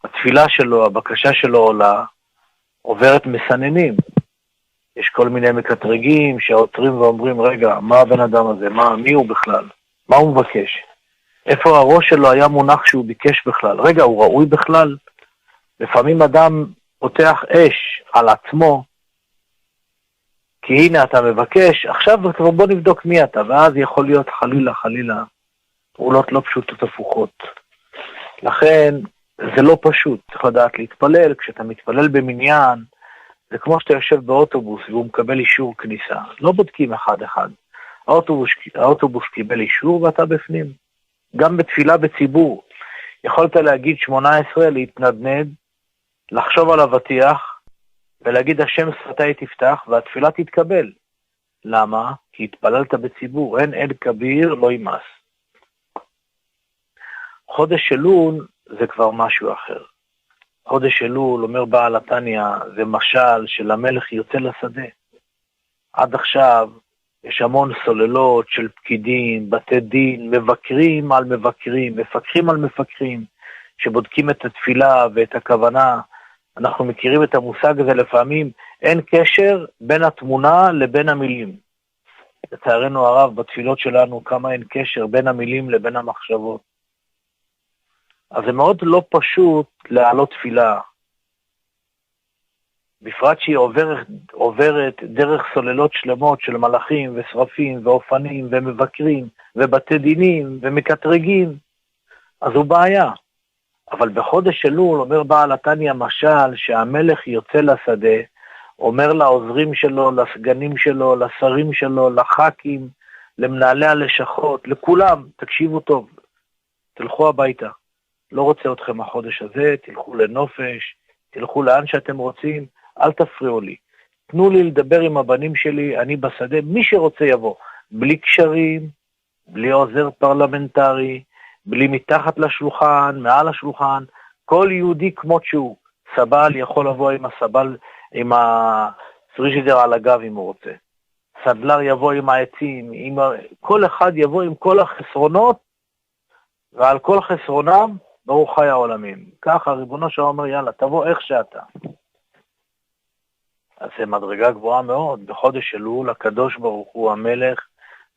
התפילה שלו, הבקשה שלו עוברת מסננים. יש כל מיני מקטרגים שעותרים ואומרים, רגע, מה הבן אדם הזה? מי הוא בכלל? מה הוא מבקש? איפה הראש שלו היה מונח שהוא ביקש בכלל? רגע, הוא ראוי בכלל? לפעמים אדם פותח אש על עצמו, כי הנה אתה מבקש, עכשיו בוא נבדוק מי אתה, ואז יכול להיות חלילה, פעולות לא פשוטות הפוכות. לכן זה לא פשוט, צריך לדעת להתפלל. כשאתה מתפלל במניין, זה כמו שאתה יושב באוטובוס והוא מקבל אישור כניסה. לא בודקים אחד. האוטובוס קיבל אישור ואתה בפנים. גם בתפילה בציבור. יכולת להגיד 18, להתנדנד, לחשוב על אבטיח, ולהגיד השם שפתי תפתח, והתפילה תתקבל. למה? כי התפללת בציבור. אין עד כביר, לא ימאס. חודש אלול זה כבר משהו אחר. חודש אלול, אומר בעל התניא, זה משל של המלך יוצא לשדה. עד עכשיו יש המון סוללות של פקידים, בתי דין, מבקרים על מבקרים, מפקחים על מפקחים, שבודקים את התפילה ואת הכוונה. אנחנו מכירים את המושג הזה לפעמים, אין קשר בין התמונה לבין המילים. לצערנו הרב, בתפילות שלנו כמה אין קשר בין המילים לבין המחשבות. אז זה מאוד לא פשוט להעלות תפילה. בפרט שהיא עוברת דרך סוללות שלמות של מלאכים ושרפים ואופנים ומבקרים ובתי דינים ומקטרגים. אז הוא בעיה. אבל בחודש אלול אומר בעל התניא משל שהמלך יוצא לשדה, אומר לעוזרים שלו, לסגנים שלו, לשרים שלו, לח"כים, למנהלי הלשכות, לכולם, תקשיבו טוב, תלכו הביתה. לא רוצה אתכם החודש הזה, תלכו לנופש, תלכו לאן שאתם רוצים, אל תפריעו לי. תנו לי לדבר עם הבנים שלי, אני בשדה, מי שרוצה יבוא. בלי קשרים, בלי עוזר פרלמנטרי, בלי מתחת לשולחן, מעל השולחן, כל יהודי כמו שהוא. סבל יכול לבוא עם הפריג'ידר על הגב אם הוא רוצה. סדלר יבוא עם העצים, כל אחד יבוא עם כל החסרונות, ועל כל חסרונם, ברוך חי העולמים. ככה ריבונו שלום אומר, יאללה, תבוא איך שאתה. אז זה מדרגה גבוהה מאוד. בחודש אלול, הקדוש ברוך הוא המלך,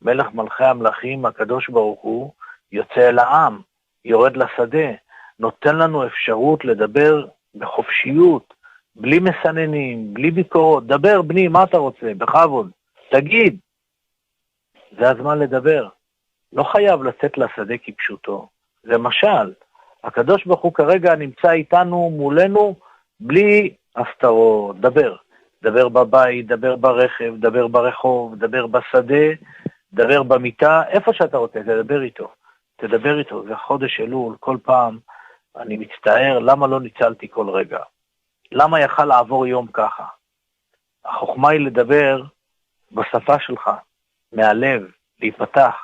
מלך מלכי המלכים, הקדוש ברוך הוא, יוצא אל העם, יורד לשדה, נותן לנו אפשרות לדבר בחופשיות, בלי מסננים, בלי ביקורות. דבר בני, מה אתה רוצה? בכבוד. תגיד. זה הזמן לדבר. לא חייב לצאת לשדה כפשוטו. זה משל. הקדוש ברוך הוא כרגע נמצא איתנו מולנו בלי הסתרות. דבר. דבר בבית, דבר ברכב, דבר ברחוב, דבר בשדה, דבר במיטה, איפה שאתה רוצה, תדבר איתו. תדבר איתו. זה חודש אלול, כל פעם אני מצטער למה לא ניצלתי כל רגע. למה יכל לעבור יום ככה? החוכמה היא לדבר בשפה שלך, מהלב, להיפתח,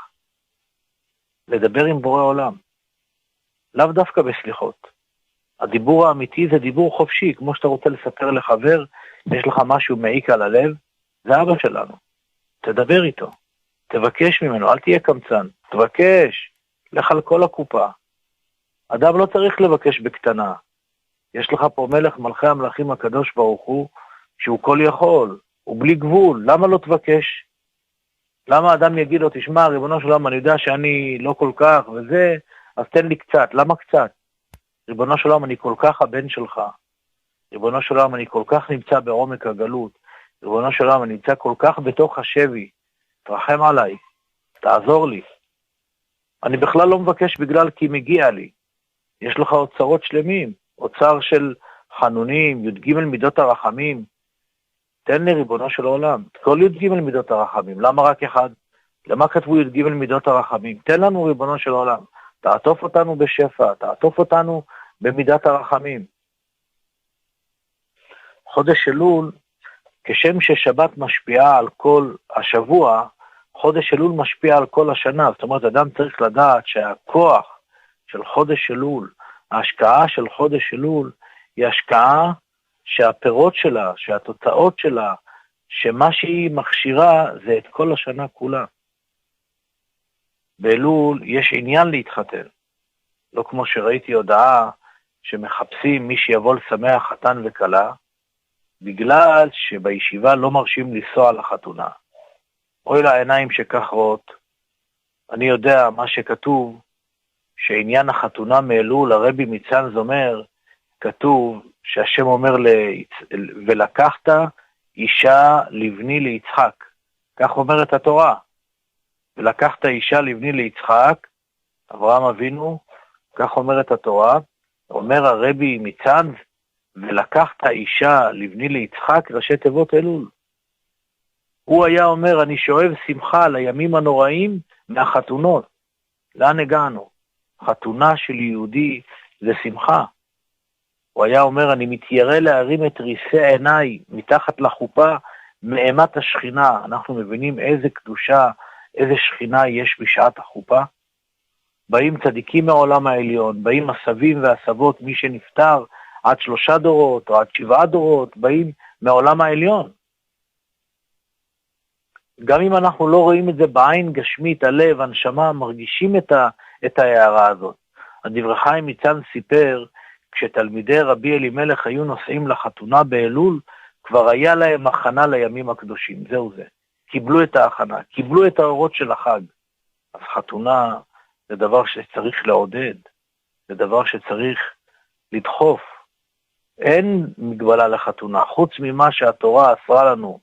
לדבר עם בורא עולם. לאו דווקא בסליחות. הדיבור האמיתי זה דיבור חופשי, כמו שאתה רוצה לספר לחבר, יש לך משהו מעיק על הלב, זה אבא שלנו. תדבר איתו, תבקש ממנו, אל תהיה קמצן, תבקש, לך על כל הקופה. אדם לא צריך לבקש בקטנה. יש לך פה מלך מלכי המלכים הקדוש ברוך הוא, שהוא כל יכול, הוא בלי גבול, למה לא תבקש? למה אדם יגיד לו, תשמע, ריבונו של עולם, אני יודע שאני לא כל כך וזה, אז תן לי קצת. למה קצת? ריבונו של עולם, אני כל כך הבן שלך. ריבונו של עולם, אני כל כך נמצא בעומק הגלות. ריבונו של עולם, אני נמצא כל כך בתוך השבי. תרחם עליי, תעזור לי. אני בכלל לא מבקש בגלל כי מגיע לי. יש לך אוצרות שלמים, אוצר של חנונים, י"ג מידות הרחמים. תן לי ריבונו של העולם, כל י"ג מידות הרחמים. למה רק אחד? למה כתבו י"ג מידות הרחמים? תן לנו ריבונו של העולם. תעטוף אותנו בשפע, תעטוף אותנו במידת הרחמים. חודש אלול, כשם ששבת משפיעה על כל השבוע, חודש אלול משפיע על כל השנה. זאת אומרת, אדם צריך לדעת שהכוח של חודש אלול, ההשקעה של חודש אלול, היא השקעה שהפירות שלה, שהתוצאות שלה, שמה שהיא מכשירה זה את כל השנה כולה. באלול יש עניין להתחתן. לא כמו שראיתי הודעה שמחפשים מי שיבוא לשמח חתן וכלה, בגלל שבישיבה לא מרשים לנסוע לחתונה. אוי לעיניים שכך רואות. אני יודע מה שכתוב, שעניין החתונה מאלול, הרבי מצאנז אומר, כתוב שהשם אומר ולקחת אישה לבני ליצחק. כך אומרת התורה. ולקחת אישה לבני ליצחק, אברהם אבינו, כך אומרת התורה, אומר הרבי מצאנז, ולקחת אישה לבני ליצחק, ראשי תיבות אלול. הוא היה אומר, אני שואב שמחה לימים הנוראים מהחתונות. לאן הגענו? חתונה של יהודי זה שמחה. הוא היה אומר, אני מתיירא להרים את ריסי עיניי מתחת לחופה מאימת השכינה. אנחנו מבינים איזה קדושה, איזה שכינה יש בשעת החופה. באים צדיקים מהעולם העליון, באים הסבים והסבות, מי שנפטר עד 3 דורות או עד 7 דורות, באים מהעולם העליון. גם אם אנחנו לא רואים את זה בעין גשמית, הלב, הנשמה, מרגישים את ההערה הזאת. הדברי חיים מצאנז סיפר, כשתלמידי רבי אלימלך היו נוסעים לחתונה באלול, כבר היה להם הכנה לימים הקדושים, זהו זה. קיבלו את ההכנה, קיבלו את האורות של החג. אז חתונה זה דבר שצריך לעודד, זה דבר שצריך לדחוף. אין מגבלה לחתונה, חוץ ממה שהתורה אסרה לנו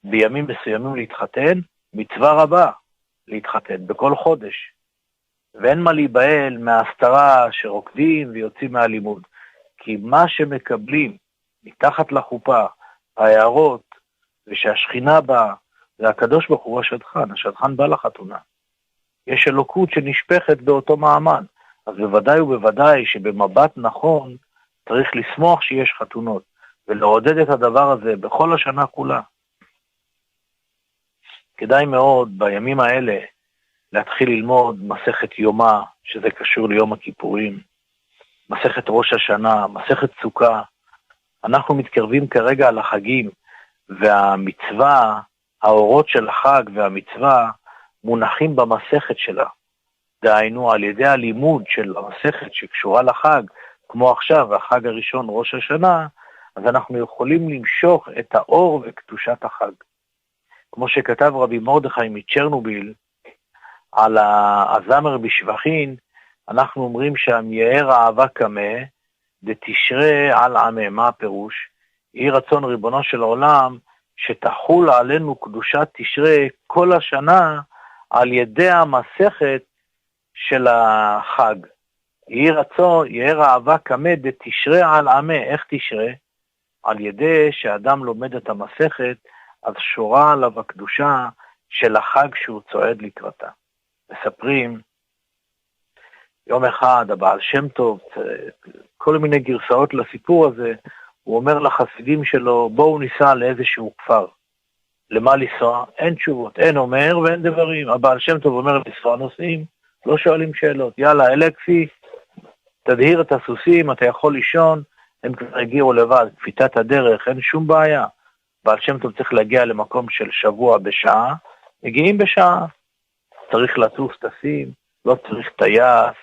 בימים מסוימים להתחתן, מצווה רבה להתחתן בכל חודש. ואין מה להיבהל מההסתרה שרוקדים ויוצאים מהלימוד. כי מה שמקבלים מתחת לחופה, ההערות, ושהשכינה באה, זה הקדוש ברוך הוא השדכן, השדכן בא לחתונה. יש אלוקות שנשפכת באותו מעמד, אז בוודאי ובוודאי שבמבט נכון צריך לשמוח שיש חתונות, ולעודד את הדבר הזה בכל השנה כולה. כדאי מאוד בימים האלה להתחיל ללמוד מסכת יומא, שזה קשור ליום הכיפורים, מסכת ראש השנה, מסכת סוכה. אנחנו מתקרבים כרגע על החגים, והמצווה, האורות של החג והמצווה, מונחים במסכת שלה. דהיינו, על ידי הלימוד של המסכת שקשורה לחג, כמו עכשיו, החג הראשון, ראש השנה, אז אנחנו יכולים למשוך את האור וקדושת החג. כמו שכתב רבי מרדכי מצ'רנוביל, על הזמר בשבחין, אנחנו אומרים שם, יאר אהבה קמה, דתשרה על עמה. מה הפירוש? יהי רצון ריבונו של עולם, שתחול עלינו קדושת תשרה כל השנה, על ידי המסכת של החג. יהי רצון, יאר אהבה קמה, דתשרה על עמה. איך תשרה? על ידי שאדם לומד את המסכת, אז שורה עליו הקדושה של החג שהוא צועד לקראתה. מספרים, יום אחד הבעל שם טוב, כל מיני גרסאות לסיפור הזה, הוא אומר לחסידים שלו, בואו ניסע לאיזשהו כפר. למה לנסוע? אין תשובות, אין אומר ואין דברים. הבעל שם טוב אומר לנסוע, נוסעים, לא שואלים שאלות. יאללה, אלכסי, תדהיר את הסוסים, אתה יכול לישון, הם כבר הגיעו לבד, קפיצת הדרך, אין שום בעיה. בעל שם טוב צריך להגיע למקום של שבוע בשעה, מגיעים בשעה. צריך לטוס טסים, לא צריך טייס,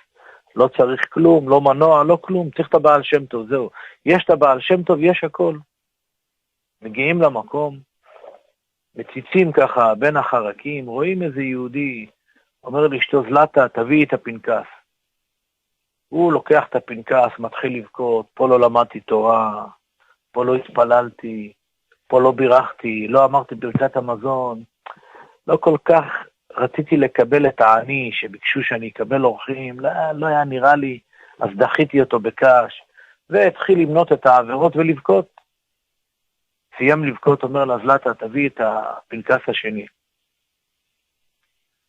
לא צריך כלום, לא מנוע, לא כלום, צריך את הבעל שם טוב, זהו. יש את הבעל שם טוב, יש הכל. מגיעים למקום, מציצים ככה בין החרקים, רואים איזה יהודי, אומר לאשתו זלטה, תביאי את הפנקס. הוא לוקח את הפנקס, מתחיל לבכות, פה לא למדתי תורה, פה לא התפללתי, פה לא בירכתי, לא אמרתי ברכת המזון, לא כל כך רציתי לקבל את העני שביקשו שאני אקבל אורחים, לא היה נראה לי, אז דחיתי אותו בקש, והתחיל למנות את העבירות ולבכות. סיים לבכות, אומר לה, זלטה, תביא את הפנקס השני.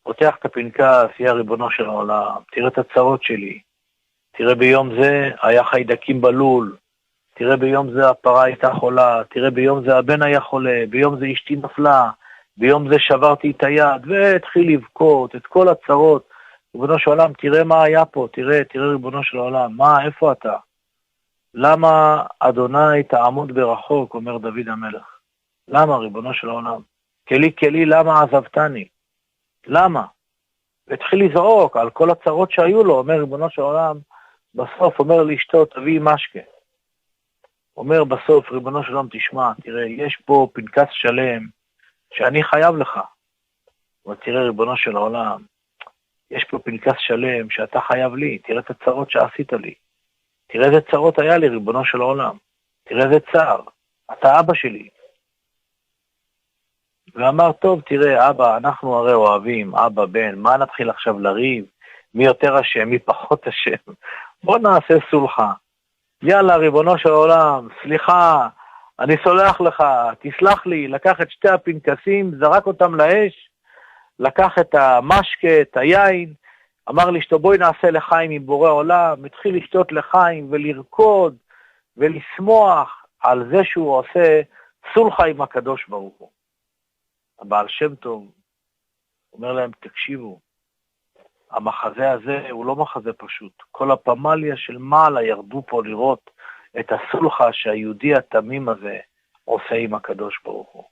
פותח את הפנקס, יא ריבונו של העולם, תראה את הצרות שלי, תראה ביום זה היה חיידקים בלול, תראה ביום זה הפרה הייתה חולה, תראה ביום זה הבן היה חולה, ביום זה אשתי נפלה, ביום זה שברתי את היד, והתחיל לבכות את כל הצרות. ריבונו של עולם, תראה מה היה פה, תראה ריבונו של עולם, מה, איפה אתה? למה אדוני תעמוד ברחוק, אומר דוד המלך? למה, ריבונו של העולם? כלי, למה עזבתני? למה? והתחיל לזעוק על כל הצרות שהיו לו, אומר ריבונו של עולם, בסוף אומר לאשתו, תביאי משקה. אומר בסוף, ריבונו של עולם, תשמע, תראה, יש פה פנקס שלם שאני חייב לך. אבל תראה, ריבונו של העולם, יש פה פנקס שלם שאתה חייב לי, תראה את הצרות שעשית לי. תראה איזה צרות היה לי, ריבונו של העולם. תראה איזה צער, אתה אבא שלי. ואמר, טוב, תראה, אבא, אנחנו הרי אוהבים, אבא, בן, מה נתחיל עכשיו לריב? מי יותר אשם, מי פחות אשם? בוא נעשה סולחה. יאללה, ריבונו של העולם, סליחה, אני סולח לך, תסלח לי. לקח את שתי הפנקסים, זרק אותם לאש, לקח את המשקה, את היין, אמר לאשתו, בואי נעשה לחיים עם בורא עולם, התחיל לשתות לחיים ולרקוד ולשמוח על זה שהוא עושה סולחה עם הקדוש ברוך הוא. הבעל שם טוב אומר להם, תקשיבו, המחזה הזה הוא לא מחזה פשוט. כל הפמליה של מעלה ירדו פה לראות את הסולחה שהיהודי התמים הזה עושה עם הקדוש ברוך הוא.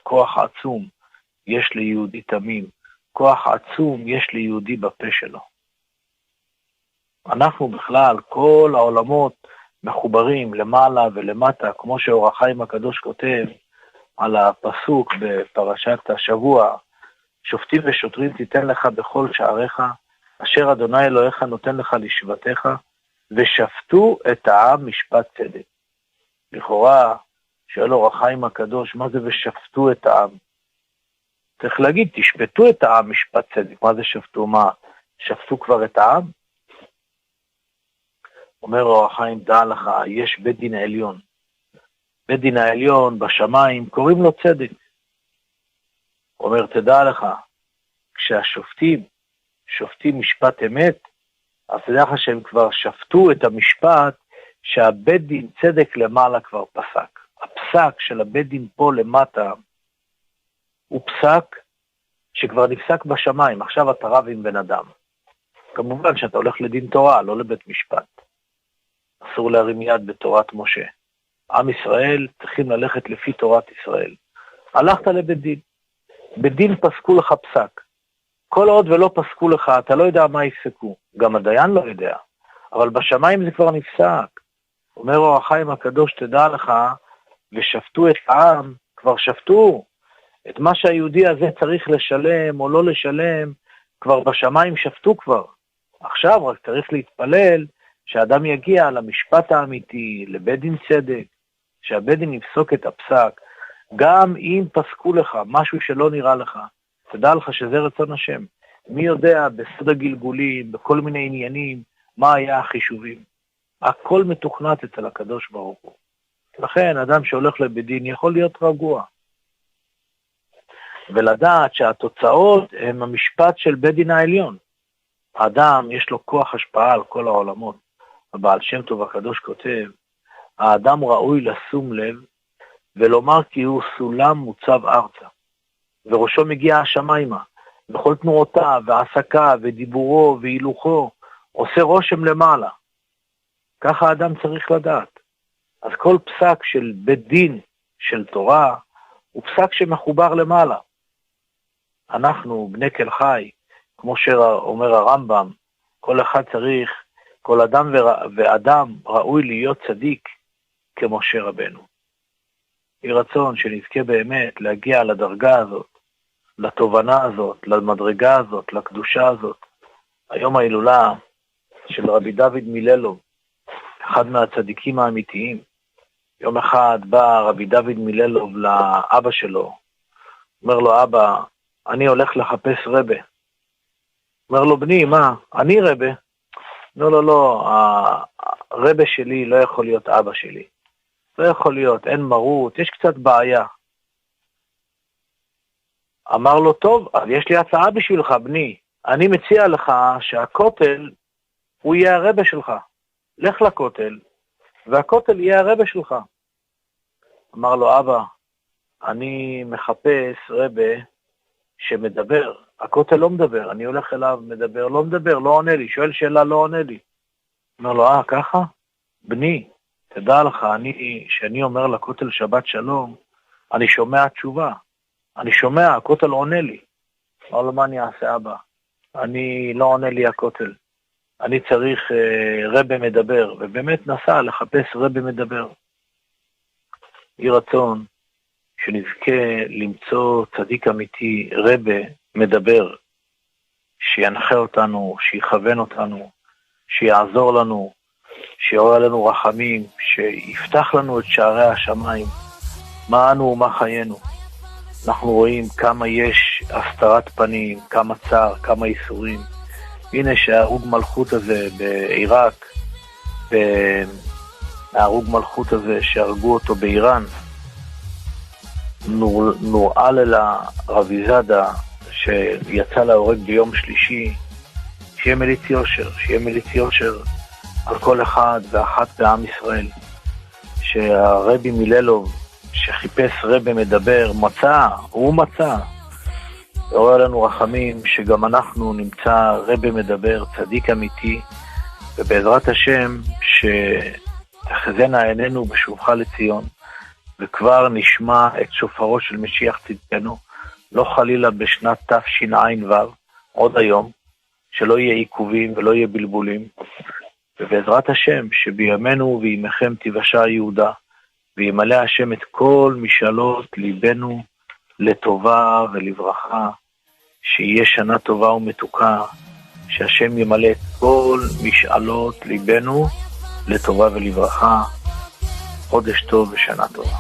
כוח עצום יש ליהודי תמים, כוח עצום יש ליהודי בפה שלו. אנחנו בכלל, כל העולמות מחוברים למעלה ולמטה, כמו שאור החיים הקדוש כותב על הפסוק בפרשת השבוע, שופטים ושוטרים תיתן לך בכל שעריך, אשר אדוני אלוהיך נותן לך לשבטיך, ושפטו את העם משפט צדק. לכאורה, שואל אור החיים הקדוש, מה זה ושפטו את העם? צריך להגיד, תשפטו את העם משפט צדק. מה זה שפטו? מה? שפטו כבר את העם? אומר אור החיים, דע לך, יש בית דין העליון. בית דין העליון בשמיים, קוראים לו צדק. אומר, תדע לך, כשהשופטים שופטים משפט אמת, אז תדע לך שהם כבר שפטו את המשפט שהבית דין צדק למעלה כבר פסק. הפסק של הבית דין פה למטה הוא פסק שכבר נפסק בשמיים. עכשיו אתה רב עם בן אדם. כמובן שאתה הולך לדין תורה, לא לבית משפט. אסור להרים יד בתורת משה. עם ישראל צריכים ללכת לפי תורת ישראל. הלכת לבית דין. בדין פסקו לך פסק. כל עוד ולא פסקו לך, אתה לא יודע מה יפסקו. גם הדיין לא יודע. אבל בשמיים זה כבר נפסק. אומר אור החיים הקדוש, תדע לך, ושפטו את העם, כבר שפטו. את מה שהיהודי הזה צריך לשלם או לא לשלם, כבר בשמיים שפטו כבר. עכשיו רק צריך להתפלל שהאדם יגיע למשפט האמיתי, לבית דין צדק, שהבית דין יפסוק את הפסק, גם אם פסקו לך משהו שלא נראה לך, תדע לך שזה רצון השם. מי יודע בסוד הגלגולים, בכל מיני עניינים, מה היה החישובים. הכל מתוכנת אצל הקדוש ברוך הוא. לכן אדם שהולך לבית דין יכול להיות רגוע. ולדעת שהתוצאות הם המשפט של בית דין העליון. האדם יש לו כוח השפעה על כל העולמות. הבעל שם טוב הקדוש כותב, האדם ראוי לשום לב ולומר כי הוא סולם מוצב ארצה, וראשו מגיע השמיימה, בכל תנועותיו ועסקיו ודיבורו והילוכו עושה רושם למעלה. ככה האדם צריך לדעת. אז כל פסק של בית דין של תורה הוא פסק שמחובר למעלה. אנחנו בני כל חי, כמו שאומר הרמב"ם, כל אחד צריך, כל אדם ואדם ראוי להיות צדיק כמשה רבנו. יהי רצון שנזכה באמת להגיע לדרגה הזאת, לתובנה הזאת, למדרגה הזאת, לקדושה הזאת. היום ההילולה של רבי דוד מיללוב, אחד מהצדיקים האמיתיים. יום אחד בא רבי דוד מיללוב לאבא שלו, אומר לו, אבא, אני הולך לחפש רבה. אומר לו, בני, מה? אני רבה? אומר לו, לא, הרבה שלי לא יכול להיות אבא שלי. לא יכול להיות, אין מרות, יש קצת בעיה. אמר לו, טוב, אז יש לי הצעה בשבילך, בני. אני מציע לך שהכותל הוא יהיה הרבה שלך. לך לכותל, והכותל יהיה הרבה שלך. אמר לו, אבא, אני מחפש רבה שמדבר. הכותל לא מדבר, אני הולך אליו, מדבר, לא מדבר, לא עונה לי, שואל שאלה, לא עונה לי. אומר לו, ככה? בני, תדע לך, שאני אומר לכותל שבת שלום, אני שומע תשובה. אני שומע, הכותל עונה לי. אמר לו, מה אני אעשה, אבא? אני לא עונה לי הכותל. אני צריך רבי מדבר, ובאמת נסע לחפש רבי מדבר. יהי רצון שנזכה למצוא צדיק אמיתי, רבי מדבר, שינחה אותנו, שיכוון אותנו, שיעזור לנו, שיעורר לנו רחמים, שיפתח לנו את שערי השמיים, מה אנו ומה חיינו. אנחנו רואים כמה יש הסתרת פנים, כמה צער, כמה איסורים. הנה שההרוג מלכות הזה בעיראק, ההרוג מלכות הזה שהרגו אותו באיראן, נוראה רבי זאדה שיצא להורג ביום שלישי, שיהיה מליץ יושר, שיהיה מליץ יושר על כל אחד ואחת בעם ישראל. שהרבי מיללוב שחיפש רבי מדבר, הוא מצא. יורא לנו רחמים שגם אנחנו נמצא רבי מדבר, צדיק אמיתי, ובעזרת השם שתחזינה עינינו בשובך לציון, וכבר נשמע את שופרו של משיח צדקנו, לא חלילה בשנת תשע"ו, עוד היום, שלא יהיה עיכובים ולא יהיה בלבולים, ובעזרת השם שבימינו ובימיכם תיוושע יהודה, וימלא השם את כל משאלות ליבנו לטובה ולברכה, שיהיה שנה טובה ומתוקה, שהשם ימלא את כל משאלות ליבנו לטובה ולברכה, חודש טוב ושנה טובה.